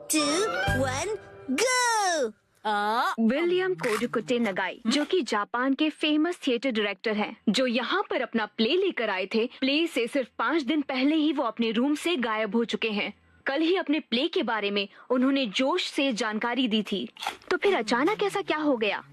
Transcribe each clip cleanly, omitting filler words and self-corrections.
2, 1, go! William कोडुकुटे नगाई, जो कि Japan के फेमस थिएटर डायरेक्टर हैं, जो यहाँ पर अपना प्ले लेकर आए थे। प्ले से सिर्फ 5 दिन पहले ही वो अपने रूम से गायब हो चुके हैं। कल ही अपने प्ले के बारे में उन्होंने जोश से जानकारी दी थी, तो फिर अचानक ऐसा क्या हो गया?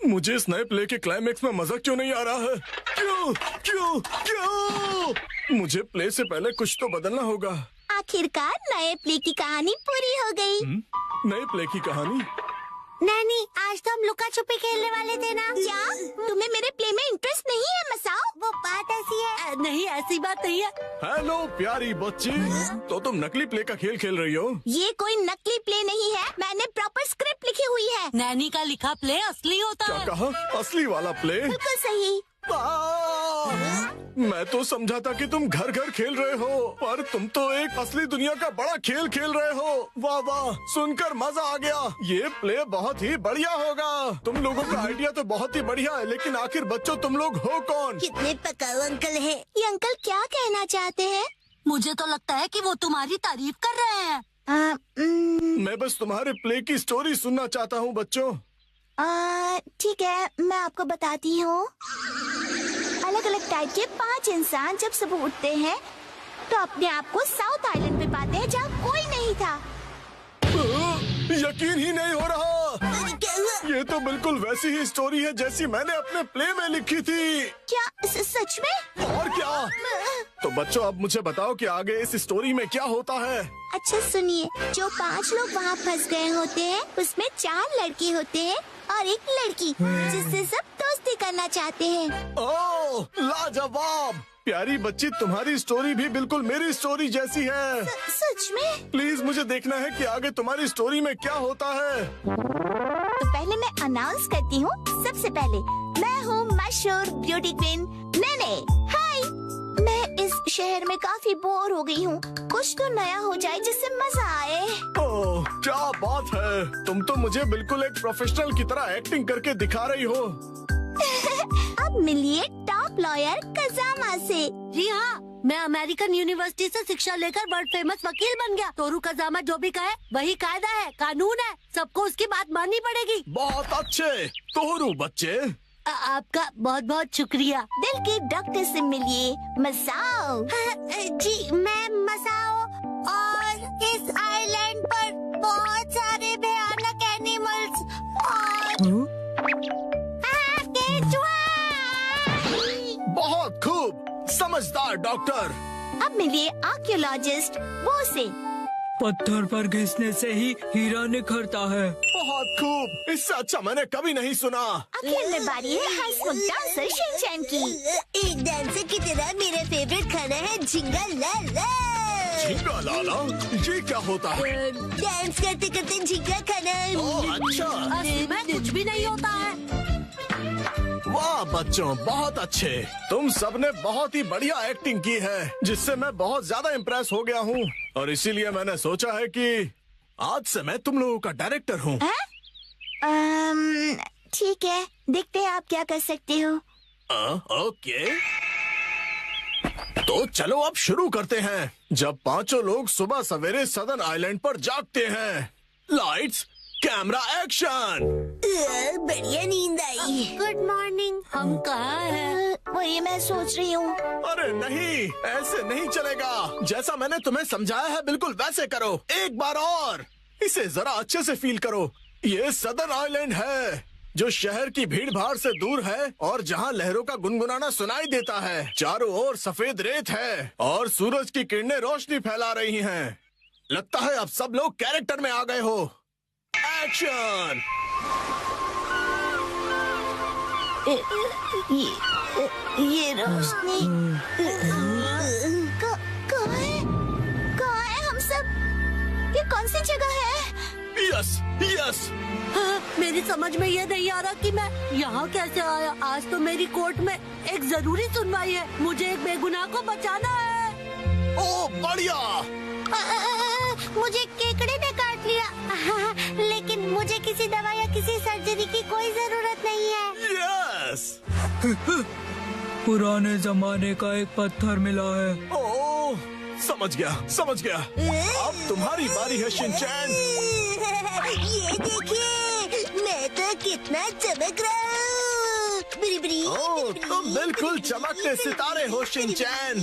मुझे इस नए प्ले के क्लाइमेक्स में मजा क्यों नहीं आ रहा है? क्यों क्यों क्यों? मुझे प्ले से पहले कुछ तो बदलना होगा। आखिरकार नए प्ले की कहानी पूरी हो गई। नए प्ले की कहानी? नैनी, आज तो हम लुका छुपी खेलने वाले थे ना? क्या तुम्हें मेरे प्ले में इंटरेस्ट नहीं है मसाओ? वो बात ऐसी है। नहीं, ऐसी बात नहीं है। हेलो प्यारी बच्ची, तो तुम नकली प्ले का खेल खेल रही हो? ये कोई नकली प्ले नहीं है, मैंने प्रॉपर स्क्रिप्ट लिखी हुई है। नैनी का लिखा प्ले असली होता क्या है। कहा? असली वाला प्ले? बिल्कुल सही। मैं तो समझा था कि तुम घर घर खेल रहे हो, पर तुम तो एक असली दुनिया का बड़ा खेल खेल रहे हो। वाह वाह, सुनकर मजा आ गया। ये प्ले बहुत ही बढ़िया होगा। तुम लोगों का आइडिया तो बहुत ही बढ़िया है, लेकिन आखिर बच्चों तुम लोग हो कौन? कितने पकाऊ अंकल हैं। ये अंकल क्या कहना चाहते हैं? मुझे तो लगता है कि वो तुम्हारी तारीफ कर रहे हैं। मैं बस तुम्हारे प्ले की स्टोरी सुनना चाहता हूँ बच्चों। ठीक है, मैं आपको बताती हूँ। अलग अलग टाइप के 5 इंसान जब सुबह उठते हैं तो अपने आप को साउथ आइलैंड पे पाते हैं, जहाँ कोई नहीं था। यकीन ही नहीं हो रहा। ये तो बिल्कुल वैसी ही स्टोरी है जैसी मैंने अपने प्ले में लिखी थी। क्या सच में? और क्या? तो बच्चों, अब मुझे बताओ कि आगे इस स्टोरी में क्या होता है। अच्छा सुनिए, जो 5 लोग वहाँ फंस गए होते हैं, उसमें 4 लड़के होते हैं और 1 लड़की, जिससे सब दोस्ती करना चाहते हैं। ओह, लाजवाब! प्यारी बच्ची, तुम्हारी स्टोरी भी बिल्कुल मेरी स्टोरी जैसी है। सच में? प्लीज मुझे देखना है कि आगे तुम्हारी स्टोरी में क्या होता है। तो पहले मैं अनाउंस करती हूँ। सबसे पहले, मैं हूँ मशहूर ब्यूटी क्वीन नैने। हाय! मैं इस शहर में काफी बोर हो गई हूँ। कुछ तो नया हो जाए जिससे मजा आए। ओह, क्या बात है! तुम तो मुझे बिल्कुल एक प्रोफेशनल की तरह एक्टिंग करके दिखा रही हो। अब मिलिए टॉप लॉयर कजामा से। जी हाँ, मैं अमेरिकन यूनिवर्सिटी से शिक्षा लेकर वर्ल्ड फेमस वकील बन गया। तोरू कजामा जो भी कहे वही कायदा है, कानून है। सबको उसकी बात माननी पड़ेगी। बहुत अच्छे तोरू बच्चे। आपका बहुत बहुत शुक्रिया। दिल के डॉक्टर से मिलिए मसाओ। जी, मैं मसाओ, और इस आइलैंड पर बहुत सारे भयानक एनिमल्स और बहुत खूब, समझदार डॉक्टर। अब मिलिए आर्कियोलॉजिस्ट वो से। पत्थर पर घिसने से ही हीरा निखरता है। बहुत खूब, इससे अच्छा मैंने कभी नहीं सुना। आखिर में बारी है हंसमुख डांसर शिनचैन की। एक डांसर की तरह मेरा फेवरेट खाना है झिंगा लाला। झींगा लाला? ये क्या होता है? डांस करते करते झिंगा खाना। ओह, अच्छा। असली में कुछ भी नहीं होता है। वाह बच्चों, बहुत अच्छे। तुम सबने बहुत ही बढ़िया एक्टिंग की है, जिससे मैं बहुत ज्यादा इम्प्रेस हो गया हूँ, और इसीलिए मैंने सोचा है कि आज से मैं तुम लोगों का डायरेक्टर हूँ। ठीक है, देखते हैं आप क्या कर सकते हो। ओके, तो चलो अब शुरू करते हैं। जब 5 लोग सुबह सवेरे सदर्न आइलैंड पर जागते हैं। Lights, camera, action. बढ़िया नींद आई। Good morning. हम कहाँ हैं? वही मैं सोच रही हूँ। अरे नहीं, ऐसे नहीं चलेगा। जैसा मैंने तुम्हें समझाया है बिल्कुल वैसे करो। एक बार और, इसे जरा अच्छे से फील करो। ये सदर्न आइलैंड है, जो शहर की भीड़ भाड़ से दूर है और जहाँ लहरों का गुनगुनाना सुनाई देता है। चारों ओर सफेद रेत है और सूरज की किरणें रोशनी फैला रही हैं। लगता है अब सब लोग कैरेक्टर में आ गए हो। एक्शन! ये रोशनी कहाँ है हम सब? ये कौन सी जगह है? Yes yes. मेरी समझ में ये नहीं आ रहा कि मैं यहाँ कैसे आया। आज तो मेरी कोर्ट में एक जरूरी सुनवाई है। मुझे एक बेगुनाह को बचाना है। ओह बढ़िया। मुझे केकड़े ने काट लिया, लेकिन मुझे किसी दवा या किसी सर्जरी की कोई जरूरत नहीं है। यस। पुराने जमाने का एक पत्थर मिला है। ओह, समझ गया। अब तुम्हारी बारी है शिनचैन। ये देखिए, मैं तो कितना चमक रहा हूँ। ओह, तुम बिल्कुल चमकते सितारे हो शिनचैन।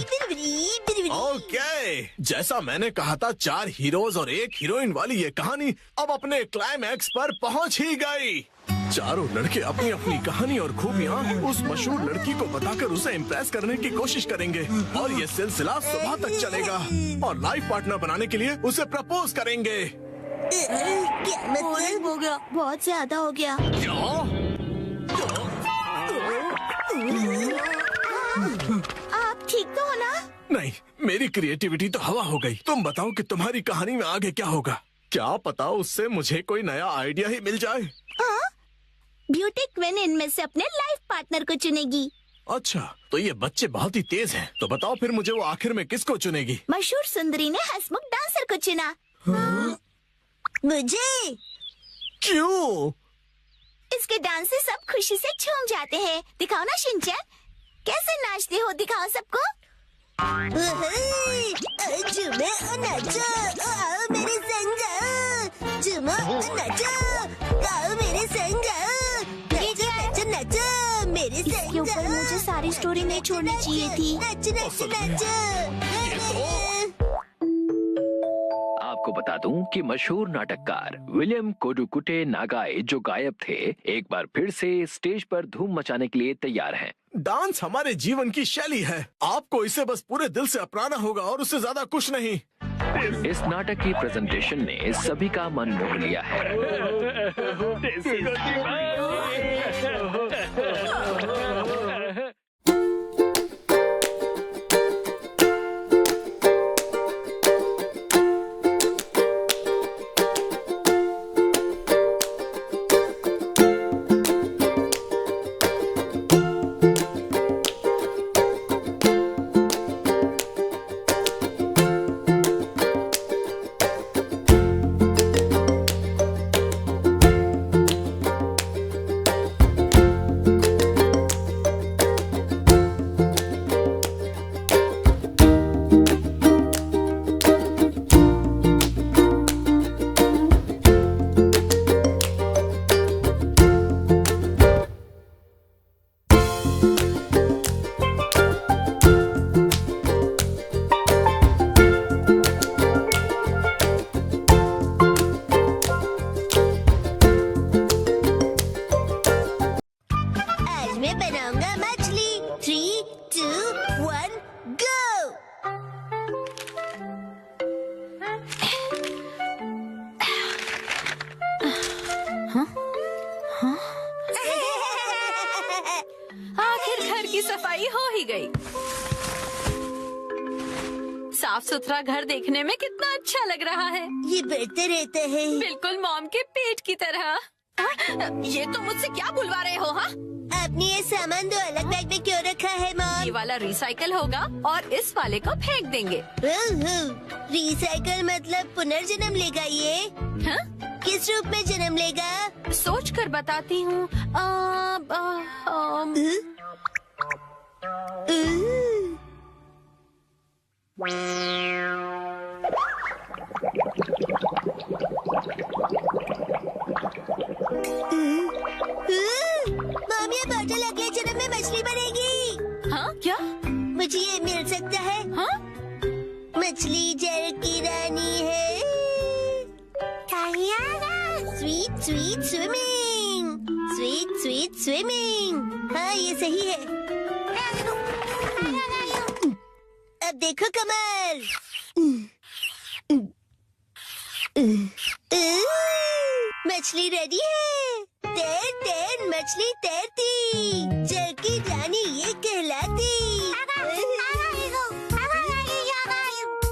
ओके, जैसा मैंने कहा था, 4 हीरोज और 1 हीरोइन वाली ये कहानी अब अपने क्लाइमैक्स पर पहुंच ही गई। चारों लड़के अपनी अपनी कहानी और खूबियाँ उस मशहूर लड़की को बताकर उसे इम्प्रेस करने की कोशिश करेंगे और ये सिलसिला सुबह तक चलेगा और लाइफ पार्टनर बनाने के लिए उसे प्रपोज करेंगे। क्या मतलब? हो गया। बहुत ज्यादा हो गया। आप ठीक तो हो ना? नहीं, मेरी क्रिएटिविटी तो हवा हो गई। तुम बताओ कि तुम्हारी कहानी में आगे क्या होगा? क्या पता उससे मुझे कोई नया आइडिया ही मिल जाए। हाँ? ब्यूटी क्वीन इनमें से अपने लाइफ पार्टनर को चुनेगी। अच्छा, तो ये बच्चे बहुत ही तेज हैं। तो बताओ फिर मुझे वो आखिर में किसको चुनेगी? मशहूर सुंदरी ने हंसमुख डांसर को चुना। मुझे? क्यों? इसके डांस से सब खुशी से झूम जाते हैं। दिखाओ ना शिनचैन, कैसे नाचते हो, दिखाओ सबको। झूमो और नाचो, आओ मेरे संग जाओ। झूमो और नाचो, आओ मेरे संग जाओ। नाचो नाचो नाचो मेरे संग जाओ। इसके ऊपर मुझे सारी स्टोरी नहीं छोड़नी चाहिए थी। नाचो नाचो नाचो। आपको बता दूं कि मशहूर नाटककार विलियम कोडुकुटे नागाई जो गायब थे, एक बार फिर से स्टेज पर धूम मचाने के लिए तैयार हैं। डांस हमारे जीवन की शैली है। आपको इसे बस पूरे दिल से अपनाना होगा और उससे ज्यादा कुछ नहीं। इस नाटक की प्रेजेंटेशन ने सभी का मन मोह लिया है। सफाई हो ही गई। साफ सुथरा घर देखने में कितना अच्छा लग रहा है। ये बढ़ते रहता है। बिल्कुल मॉम के पेट की तरह। ये तो मुझसे क्या बुलवा रहे हो? हाँ, आपने ये सामान 2 अलग बैग में क्यों रखा है मॉम? ये वाला रिसाइकल होगा और इस वाले को फेंक देंगे। रिसाइकल मतलब पुनर्जन्म लेगा ये? हाँ? किस रूप में जन्म लेगा? सोच कर बताती हूँ। मॉम, ये बॉटल अगले जन्म में मछली बनेगी। हाँ क्या? मुझे ये मिल सकता है? हाँ? मछली जल की रानी है। Sweet sweet swimming, sweet sweet swimming. हाँ, ये सही है। अब देखो कमल। मछली रेडी है। तैर तैर मछली तैरती, जल की रानी ये कहलाती।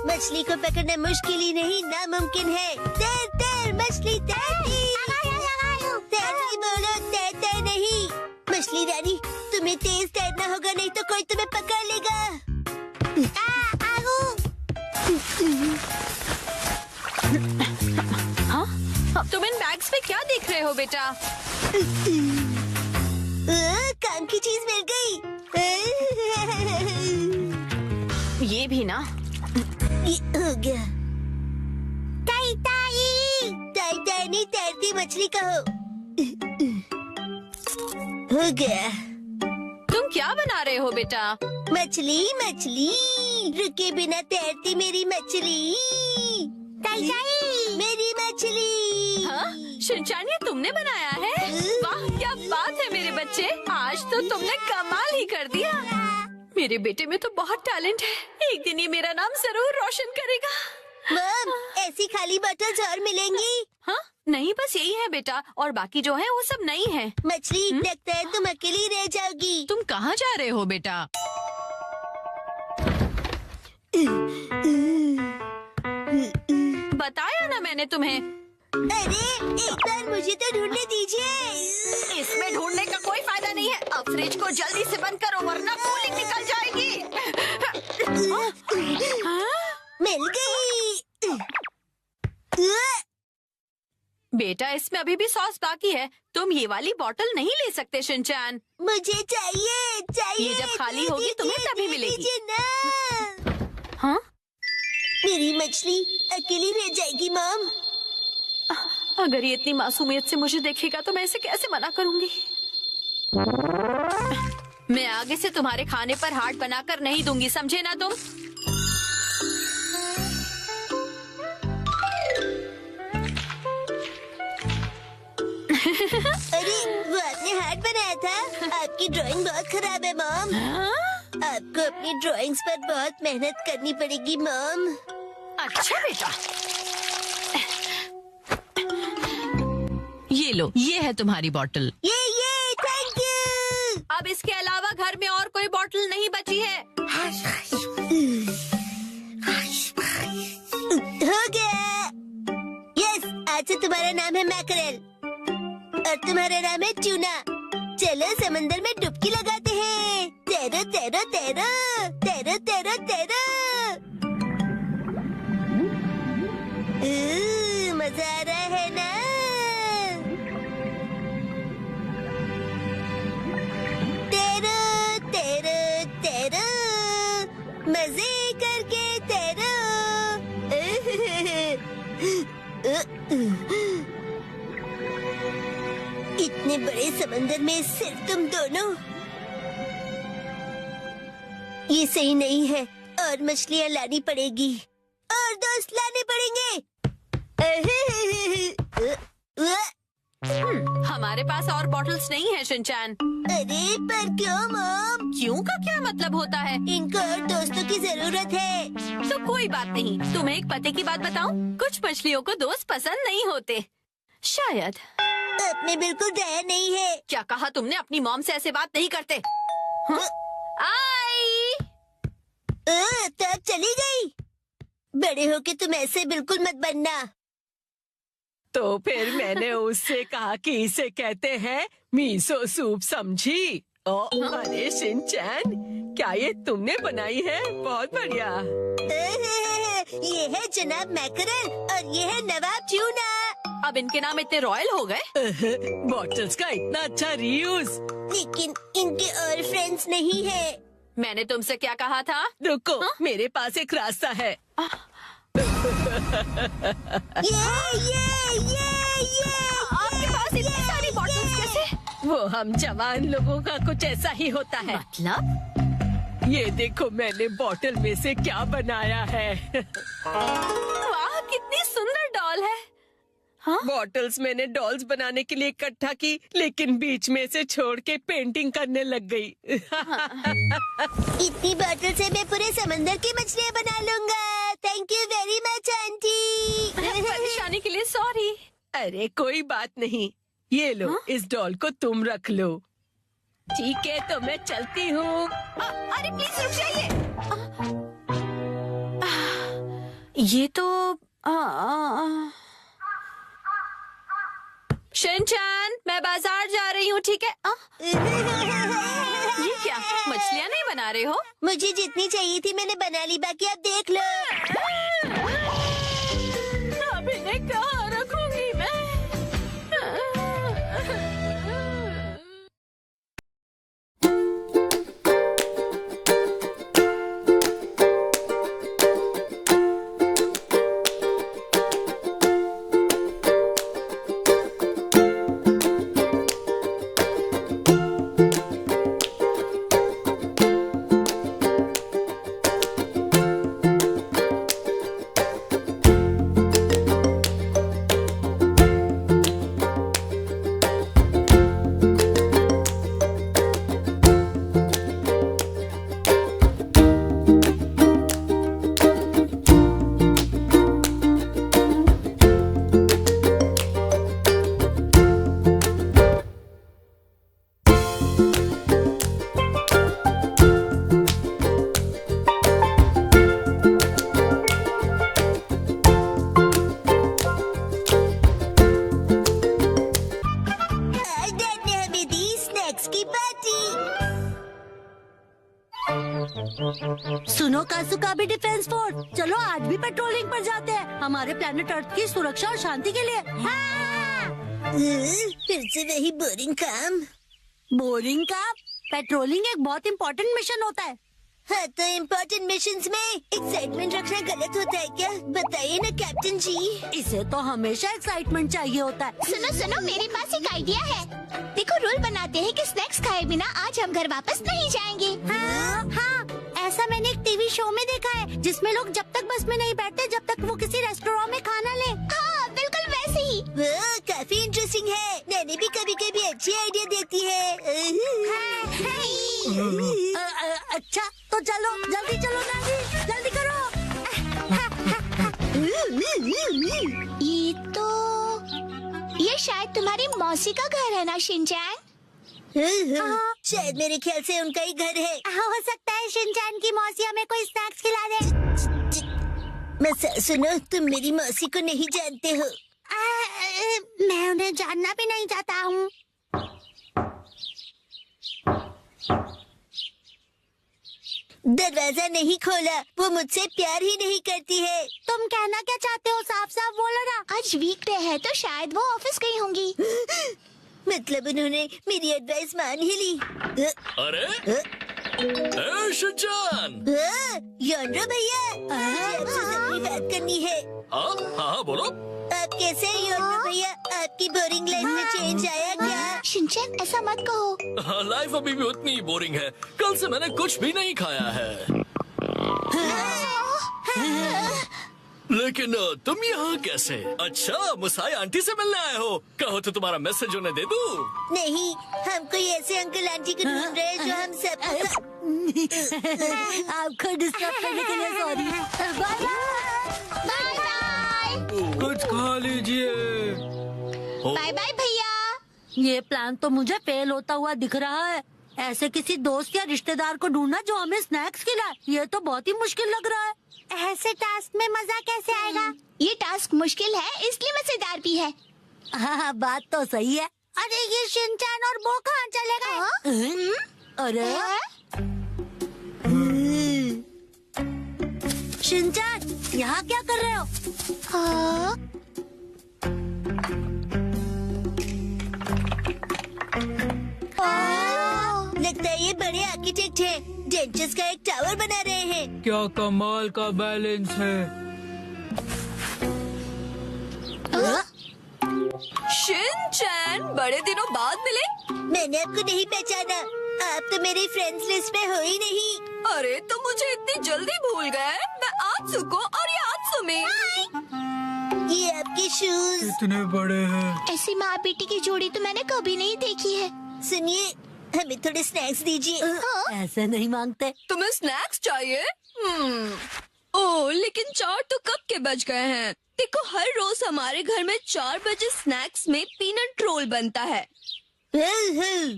मछली को पकड़ना मुश्किल ही नहीं, नामुमकिन है। तैर तैर मछली तैरती। तैरती बोलो, तैरते नहीं। मछली रानी, तुम्हें तेज तैरना होगा, नहीं तो कोई तुम्हें पकड़ लेगा। हाँ? तुम इन बैग्स में क्या देख रहे हो बेटा? काम की चीज मिल गई। ना। ये हो गया। ताई ताई, ताई ताई नहीं तैरती मछली कहो। हो गया। तुम क्या बना रहे हो बेटा? मछली मछली, रुके बिना तैरती मेरी मछली। ताई ताई, मेरी मछली। हाँ? शिनचैन, ये तुमने बनाया है? वाह, क्या बात है मेरे बच्चे, आज तो तुमने कमाल ही कर दिया। मेरे बेटे में तो बहुत टैलेंट है, एक दिन ये मेरा नाम जरूर रोशन करेगा। मम, ऐसी खाली बॉटल्स और मिलेंगी? हाँ? नहीं, बस यही है बेटा, और बाकी जो है वो सब नई है। मछली, लगता है तुम अकेली रह जाओगी। तुम कहाँ जा रहे हो बेटा? बताया ना मैंने तुम्हें। अरे एक बार मुझे तो ढूंढने दीजिए। इसमें ढूंढने का कोई फायदा नहीं है, अब फ्रिज को जल्दी से बंद करो वरना कूलिंग निकल जाएगी। मिल गई। बेटा, इसमें अभी भी सॉस बाकी है, तुम ये वाली बोतल नहीं ले सकते शिनचैन। मुझे चाहिए चाहिए। ये जब खाली होगी तुम्हें तभी मिलेगी। दीजिए ना। हाँ? मेरी मछली अकेली रह जाएगी मॉम। अगर ये इतनी मासूमियत से मुझे देखेगा तो मैं इसे कैसे मना करूंगी? मैं आगे से तुम्हारे खाने पर हाथ बनाकर नहीं दूंगी, समझे ना तुम? अरे वो आपने हार्ट बनाया था। आपकी ड्राइंग बहुत खराब है मॉम। आपको अपनी ड्राइंग्स पर बहुत मेहनत करनी पड़ेगी मॉम। अच्छा बेटा, ये लो, ये है तुम्हारी बोतल। ये थैंक यू। अब इसके अलावा घर में और कोई बोतल नहीं बची है। हो गया। यस, आज से तुम्हारा नाम है मैकरेल और तुम्हारा नाम है ट्यूना। चलो समंदर में डुबकी लगाते हैं। तैरो तैरो तैरो तैरो तैरो तैरो। मजा आ रहा है ना? तैरो तैरो तैरो, मजे करके तैरो। इतने बड़े समंदर में सिर्फ तुम दोनों? ये सही नहीं है, और मछलियाँ लानी पड़ेगी और दोस्त लाने पड़ेंगे। हमारे पास और बॉटल्स नहीं है शिनचैन। अरे पर क्यों मॉम? क्यों का क्या मतलब होता है? इनको और दोस्तों की जरूरत है। तो कोई बात नहीं, तुम्हें एक पते की बात बताऊं? कुछ मछलियों को दोस्त पसंद नहीं होते, शायद। आप में बिल्कुल दया नहीं है। क्या कहा तुमने? अपनी मॉम से ऐसे बात नहीं करते। हाँ? आई। तो अब चली गई। बड़े होके तुम ऐसे बिल्कुल मत बनना। तो फिर मैंने उससे कहा कि इसे कहते हैं मीसो सूप, समझी? अरे शिनचैन, क्या ये तुमने बनाई है? बहुत बढ़िया। ये है जनाब मैकरेल और ये है नवाब ट्यूना। अब इनके नाम इतने रॉयल हो गए। बॉटल्स का इतना अच्छा रीयूज। लेकिन इनके और फ्रेंड्स नहीं है। मैंने तुमसे क्या कहा था? रुको, मेरे पास एक रास्ता है। आपके पास इतनी सारी बॉटल्स कैसे? वो हम जवान लोगों का कुछ ऐसा ही होता है। मतलब? ये देखो, मैंने बोतल में से क्या बनाया है। वाह, कितनी सुंदर डॉल है। हाँ? बॉटल्स मैंने डॉल्स बनाने के लिए इकट्ठा की, लेकिन बीच में से छोड़ के पेंटिंग करने लग गई। इतनी बोतल से मैं पूरे समंदर की मछलियाँ बना लूँगा। Thank you very much aunty. परेशानी के लिए सॉरी। अरे कोई बात नहीं, ये लो, इस डॉल को तुम रख लो। ठीक है, तो मैं चलती हूँ। अरे प्लीज रुक जाइए। ये तो शिनचैन, मैं बाजार जा रही हूँ, ठीक है? ये क्या, मछलियाँ नहीं बना रहे हो? मुझे जितनी चाहिए थी मैंने बना ली, बाकी आप देख लो। अब इन्हें कहाँ रखूंगी मैं? का भी डिफेंस फोर्स। चलो आज भी पेट्रोलिंग पर जाते हैं, हमारे प्लेनेट अर्थ की सुरक्षा और शांति के लिए। हाँ। फिर से वही बोरिंग काम। बोरिंग काम? पेट्रोलिंग एक बहुत इम्पोर्टेंट मिशन होता है। हाँ, तो इम्पोर्टेंट मिशंस में एक्साइटमेंट रखना गलत होता है क्या? बताइए ना कैप्टन जी। इसे तो हमेशा एक्साइटमेंट चाहिए होता है। सुनो सुनो, मेरे पास एक आइडिया है। देखो, रूल बनाते हैं कि स्नैक्स खाए बिना आज हम घर वापस नहीं जाएंगे। हाँ, हाँ, ऐसा मैंने एक टीवी शो में देखा है जिसमें लोग जब तक बस में नहीं बैठते जब तक वो किसी रेस्टोरेंट में खाना ले। हाँ, बिल्कुल वैसे ही। वो काफी इंटरेस्टिंग है। नैनी भी कभी कभी अच्छी आइडिया देती है। अच्छा तो चलो, जल्दी चलो नानी, जल्दी करो। ये शायद तुम्हारी मौसी का घर है ना शिनचैन? शायद मेरे ख्याल से उनका ही घर है। हो सकता है शिनचैन की मौसी हमें कोई स्नैक्स खिला दे। मैं सुनो, तुम मेरी मौसी को नहीं जानते हो। मैं उन्हें जानना भी नहीं चाहता हूँ। दरवाजा नहीं खोला, वो मुझसे प्यार ही नहीं करती है। तुम कहना क्या चाहते हो? साफ साफ बोलो ना। आज वीकडे है तो शायद वो ऑफिस गई होंगी। मतलब उन्होंने मेरी एडवाइस मान ही ली। अरे शिनचैन। योंड्रो भैया, मुझे आपसे जरूरी बात करनी है। हाँ हाँ बोलो। आप कैसे हैं योंड्रो भैया? आपकी बोरिंग लाइफ में चेंज आया क्या? शिनचैन, ऐसा मत कहो। लाइफ अभी भी उतनी ही बोरिंग है। कल से मैंने कुछ भी नहीं खाया है। लेकिन तुम यहाँ कैसे? अच्छा, मुसाई आंटी से मिलने आए हो। कहो तो तुम्हारा मैसेज उन्हें दे दूँ? नहीं, हम कोई ऐसे अंकल आंटी को ढूंढ रहे हैं जो हम सब। आपको डिस्टर्ब करने के लिए सॉरी। Bye bye bye. कुछ खा लीजिए। बाय बाय भैया। ये प्लान तो मुझे फेल होता हुआ दिख रहा है। ऐसे किसी दोस्त या रिश्तेदार को ढूंढना जो हमें स्नैक्स खिलाए, ये तो बहुत ही मुश्किल लग रहा है। ऐसे टास्क में मजा कैसे आएगा? ये टास्क मुश्किल है इसलिए मजेदार भी है। हाँ, बात तो सही है। अरे ये शिनचैन और वो कहाँ चले गए? अरे शिनचैन, यहाँ क्या कर रहे हो? हाँ? लगता है ये बड़े आर्किटेक्ट हैं। डेंचर्स का एक टावर बना रहे हैं। क्या कमाल का बैलेंस है। शिनचैन, बड़े दिनों बाद मिले। मैंने आपको नहीं पहचाना। आप तो मेरी फ्रेंड्स लिस्ट में हो ही नहीं। अरे तुम मुझे इतनी जल्दी भूल गए। मैं आत्सु को और ये आत्सु में। ये आपके शूज। इतने बड़े हैं। ऐसी माँ बेटी की जोड़ी तो मैंने कभी नहीं देखी है। सुनिए, हमें थोड़े स्नैक्स दीजिए। ऐसे नहीं मांगते। तुम्हें स्नैक्स चाहिए? ओह, लेकिन 4 तो कब के बज गए हैं। देखो, हर रोज हमारे घर में 4 बजे स्नैक्स में पीनट रोल बनता है।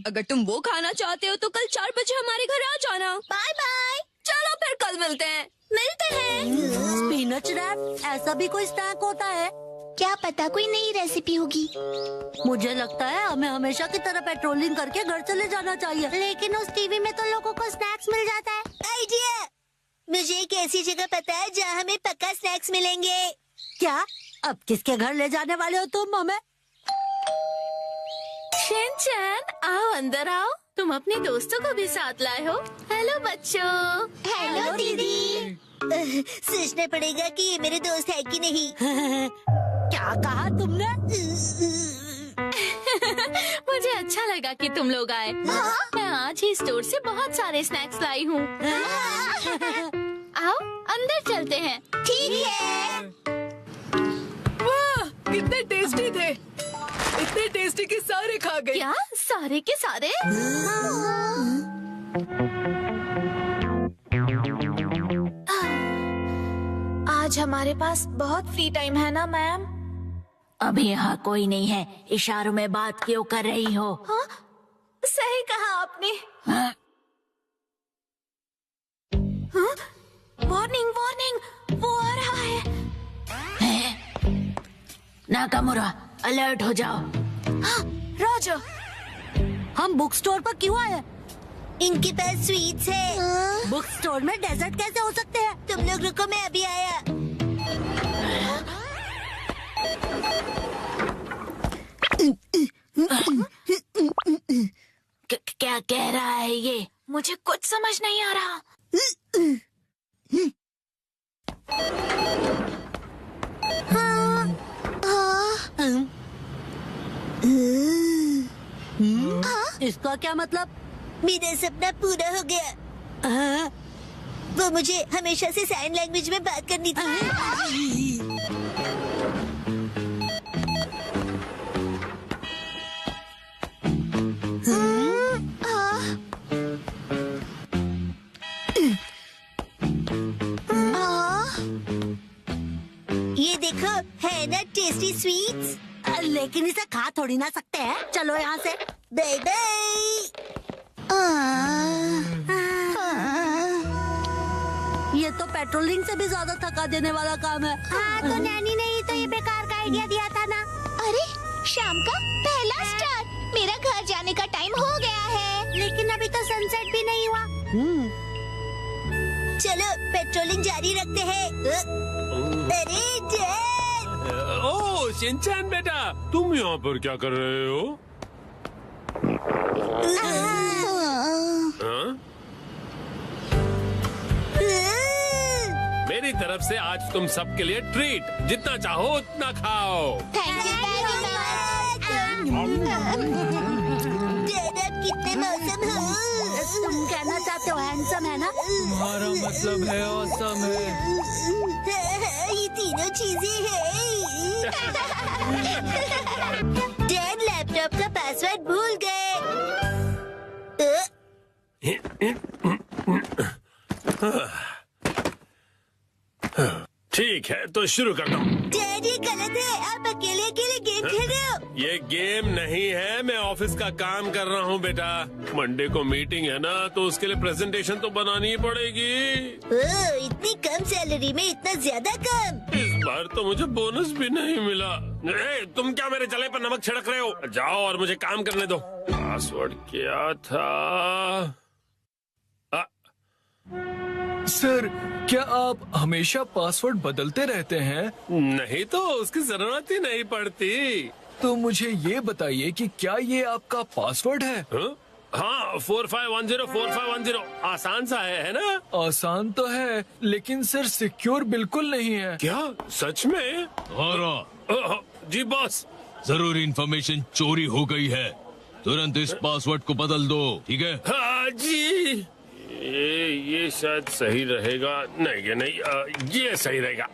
अगर तुम वो खाना चाहते हो तो कल 4 बजे हमारे घर आ जाना। Bye bye. चलो फिर कल मिलते हैं। मिलते हैं। स्पिनच रैप, ऐसा भी कोई स्नैक होता है? क्या पता कोई नई रेसिपी होगी। मुझे लगता है हमें हमेशा की तरह पेट्रोलिंग करके घर चले जाना चाहिए। लेकिन उस टीवी में तो लोगों को स्नैक्स मिल जाता है। आइडिया! मुझे एक ऐसी जगह पता है जहाँ हमें पक्का स्नैक्स मिलेंगे। क्या? अब किसके घर ले जाने वाले हो तुम हमें? शिनचैन, आओ अंदर आओ। तुम अपने दोस्तों को भी साथ लाए हो। हेलो बच्चों। हेलो दीदी। सोचना पड़ेगा कि ये मेरे दोस्त है कि नहीं। क्या कहा तुमने? मुझे अच्छा लगा कि तुम लोग आए। मैं आज ही स्टोर से बहुत सारे स्नैक्स लाई हूँ। आओ अंदर चलते हैं। ठीक है। वाह, कितने टेस्टी थे। इतने टेस्टी कि सारे खा गए। क्या सारे के सारे? आज हमारे पास बहुत फ्री टाइम है ना मैम? अभी यहाँ कोई नहीं है। इशारों में बात क्यों कर रही हो? हाँ? सही कहा आपने। हाँ? वार्निंग वार्निंग, वो आ रहा है। नाकामुरा, अलर्ट हो जाओ। हाँ, रॉजर। हम बुक स्टोर पर क्यों आए? इनके पास स्वीट्स है। बुक स्टोर में डेजर्ट कैसे हो सकते हैं? तुम लोग रुको, मैं अभी आया। क्या कह रहा है ये? मुझे कुछ समझ नहीं आ रहा। इसका क्या मतलब? मेरा सपना पूरा हो गया। वो मुझे हमेशा से साइन लैंग्वेज में बात करनी थी। ये देखो, है ना टेस्टी स्वीट्स। लेकिन इसे खा थोड़ी ना सकते हैं। चलो यहाँ से। Bye bye. ये तो पेट्रोलिंग से भी ज्यादा थका देने वाला काम है। हाँ, तो नैनी ने ही तो ये बेकार का आइडिया दिया था ना। अरे शाम का पहला स्टार। मेरा घर जाने का टाइम हो गया है। लेकिन अभी तो सनसेट भी नहीं हुआ। चलो पेट्रोलिंग जारी रखते हैं। अरे डैड! ओह शिनचैन बेटा, तुम यहाँ पर क्या कर रहे हो? हाँ? मेरी तरफ से आज तुम सबके लिए ट्रीट, जितना चाहो उतना खाओ। Thank you very much. Dad, आप कितने मौसम हो। तुम कहना चाहते हो हैंडसम है ना? तुम्हारा मतलब है ऑसम है। ये तीनों चीजें हैं। डैड लैपटॉप का पासवर्ड भूल गए। ठीक है, तो शुरू करता हूँ। डैड, ये गलत है। आप अकेले अकेले गेम खेल रहे हो। ये गेम नहीं है, मैं ऑफिस का काम कर रहा हूँ बेटा। मंडे को मीटिंग है ना, तो उसके लिए प्रेजेंटेशन तो बनानी ही पड़ेगी। इतनी कम सैलरी में इतना ज्यादा काम। इस बार तो मुझे बोनस भी नहीं मिला। तुम क्या मेरे जले पर नमक छिड़क रहे हो? जाओ और मुझे काम करने दो। पासवर्ड क्या था? सर, क्या आप हमेशा पासवर्ड बदलते रहते हैं? नहीं तो उसकी जरूरत ही नहीं पड़ती। तो मुझे ये बताइए कि क्या ये आपका पासवर्ड है? हाँ, 45104510। आसान सा है ना? आसान तो है, लेकिन सर सिक्योर बिल्कुल नहीं है। क्या सच में? जी बॉस। जरूरी इंफॉर्मेशन चोरी हो गई है, तुरंत इस पासवर्ड को बदल दो, ठीक है? हाँ जी। ये शायद सही रहेगा। नहीं, ये नहीं, ये सही रहेगा।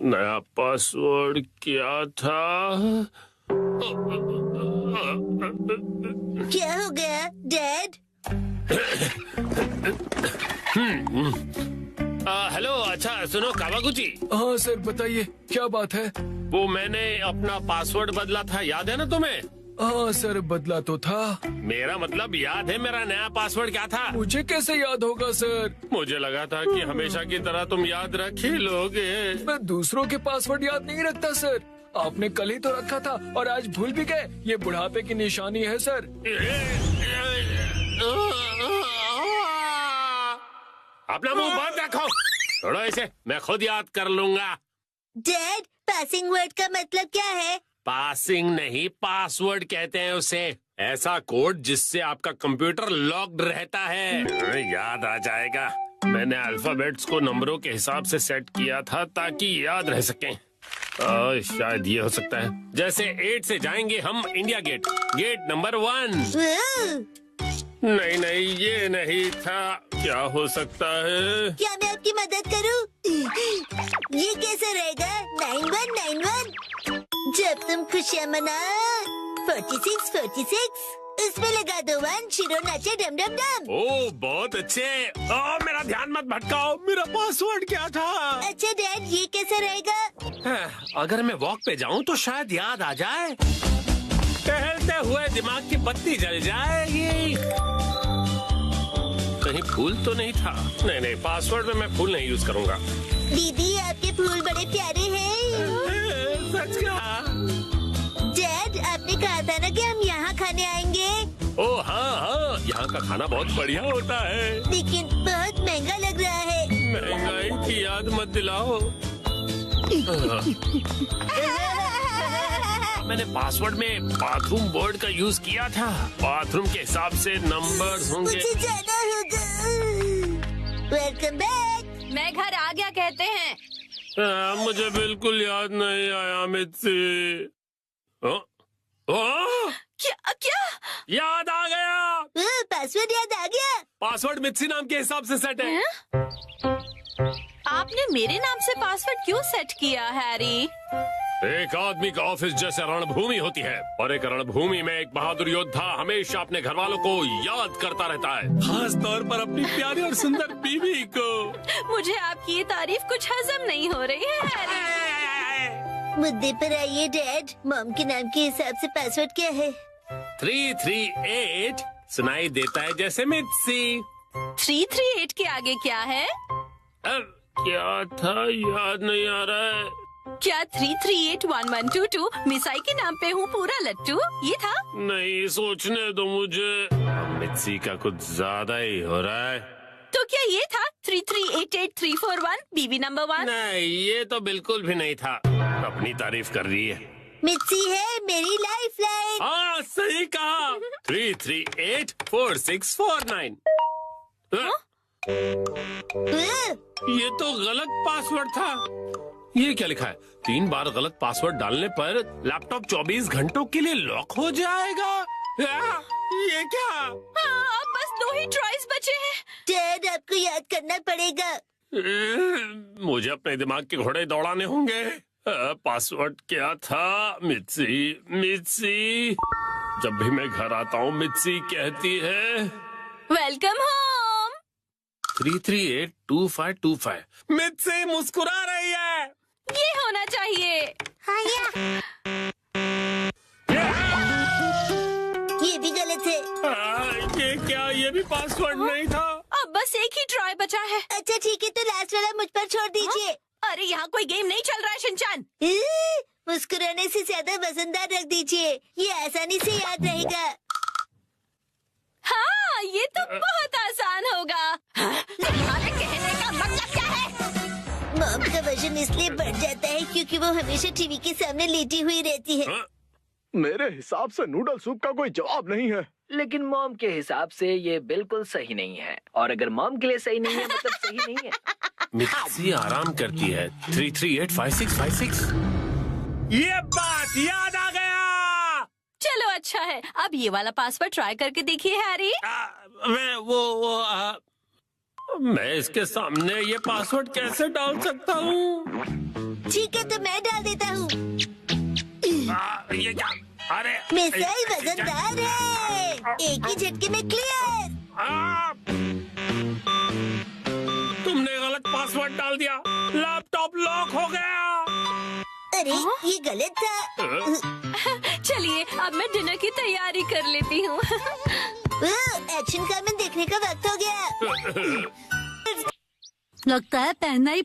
नया पासवर्ड क्या था? क्या हो गया डैड? हेलो, अच्छा सुनो कावागुची। हाँ सर, बताइए क्या बात है? वो मैंने अपना पासवर्ड बदला था, याद है ना तुम्हें? हाँ सर, बदला तो था। मेरा मतलब याद है मेरा नया पासवर्ड क्या था? मुझे कैसे याद होगा सर? मुझे लगा था कि हमेशा की तरह तुम याद रख ही लोगे। मैं दूसरों के पासवर्ड याद नहीं रखता सर। आपने कल ही तो रखा था और आज भूल भी गए। ये बुढ़ापे की निशानी है सर। अपना मुंह बंद रखो। छोड़ो इसे, मैं खुद याद कर लूंगा। डैड, पासिंग वर्ड का मतलब क्या है? पासिंग नहीं, पासवर्ड कहते हैं उसे। ऐसा कोड जिससे आपका कंप्यूटर लॉक्ड रहता है। याद आ जाएगा। मैंने अल्फाबेट्स को नंबरों के हिसाब से सेट किया था ताकि याद रह सकें। शायद ये हो सकता है। जैसे 8 से जाएंगे हम इंडिया गेट, गेट नंबर 1। नहीं नहीं, ये नहीं था। क्या हो सकता है? क्या मैं आपकी मदद करूं? ये कैसे रहेगा? 9191। जब तुम खुशियाँ मना 46 इसमें लगा दो 1, शिरो नाचे डम डम डम। ओह बहुत अच्छे। मेरा ध्यान मत भटकाओ। मेरा पासवर्ड क्या था? अच्छा डैड, ये कैसे रहेगा? अगर मैं वॉक पे जाऊं तो शायद याद आ जाए। टहलते हुए दिमाग की बत्ती जल जाएगी। कहीं फूल तो नहीं था? नहीं, पासवर्ड में मैं फूल नहीं यूज करूंगा। दीदी, आपके फूल बड़े प्यारे हैं। सच कहा। डैड, आपने कहा था ना कि हम यहाँ खाने आएंगे। ओह हाँ, यहाँ का खाना बहुत बढ़िया होता है। लेकिन बहुत महंगा लग रहा है। महंगाई की याद मत दिलाओ। मैंने पासवर्ड में बाथरूम बोर्ड का यूज किया था। बाथरूम के हिसाब से नंबर्स होंगे। मुझे जाना होगा। Welcome back. मैं घर आ गया कहते हैं। मुझे बिल्कुल याद नहीं आया मित्सी। क्या क्या? याद आ गया। पासवर्ड याद आ गया। पासवर्ड मित्सी नाम के हिसाब से सेट है। आपने मेरे नाम से पासवर्ड क्यों सेट किया हैरी? एक आदमी का ऑफिस जैसे रणभूमि होती है और एक रणभूमि में एक बहादुर योद्धा हमेशा अपने घर वालों को याद करता रहता है, खास तौर पर अपनी प्यारी और सुंदर बीवी को। मुझे आपकी ये तारीफ कुछ हजम नहीं हो रही है हैरी। मुद्दे पर आइए डैड। मॉम के नाम के हिसाब से पासवर्ड क्या है? 338 सुनाई देता है जैसे मित्सी। 338 के आगे क्या है? क्या था याद नहीं आ रहा है। क्या 3381122 मिसाई के नाम पे हूँ पूरा लट्टू? ये था? नहीं, सोचने दो मुझे। मित्सी का कुछ ज्यादा ही हो रहा है। तो क्या ये था 3388341 बीबी नंबर 1? नहीं, ये तो बिल्कुल भी नहीं था। अपनी तारीफ कर रही है। मित्सी है मेरी लाइफ लाइन। हाँ सही कहा। 3384649। ये तो गलत पासवर्ड था। ये क्या लिखा है? 3 बार गलत पासवर्ड डालने पर लैपटॉप 24 घंटों के लिए लॉक हो जाएगा। ये क्या? हाँ, अब बस 2 ही ट्राइज बचे हैं। डैड आपको याद करना पड़ेगा। मुझे अपने दिमाग के घोड़े दौड़ाने होंगे। पासवर्ड क्या था? मित्सी। जब भी मैं घर आता हूँ मित्सी कहती है वेलकम होम। 3382525। मित्सी मुस्कुरा रही है। ये होना चाहिए। हाँ ये भी गलत है। ये क्या? ये भी पासवर्ड नहीं था। अब बस एक ही ट्राई बचा है। अच्छा ठीक है, तो लास्ट वाला मुझ पर छोड़ दीजिए। अरे यहाँ कोई गेम नहीं चल रहा है शिनचान। मुस्कुराने से ज्यादा वजनदार रख दीजिए, ये आसानी से याद रहेगा। हाँ, ये तो बहुत आसान होगा। तुम्हारे कहने का मतलब क्या है? मॉम का वजन इसलिए बढ़ जाता है क्योंकि वो हमेशा टीवी के सामने लेटी हुई रहती है। मेरे हिसाब से नूडल सूप का कोई जवाब नहीं है। लेकिन मॉम के हिसाब से ये बिल्कुल सही नहीं है, और अगर मॉम के लिए सही नहीं है मतलब सही नहीं है। मित्सी आराम करती है। 3385656। ये बात याद आ गया। चलो अच्छा है, अब ये वाला पासवर्ड ट्राई करके देखिए हैरी। मैं इसके सामने ये पासवर्ड कैसे डाल सकता हूँ? ठीक है, तो मैं डाल देता हूँ। ये क्या? अरे मिसाई वजनदार है, एक ही झटके में क्लियर। तुमने गलत पासवर्ड डाल दिया। लैपटॉप लॉक हो गया। अरे ये गलत था। चलिए अब मैं डिनर की तैयारी कर लेती हूँ। एक्शन कारमेन देखने का वक्त हो गया। लगता है पहनना ही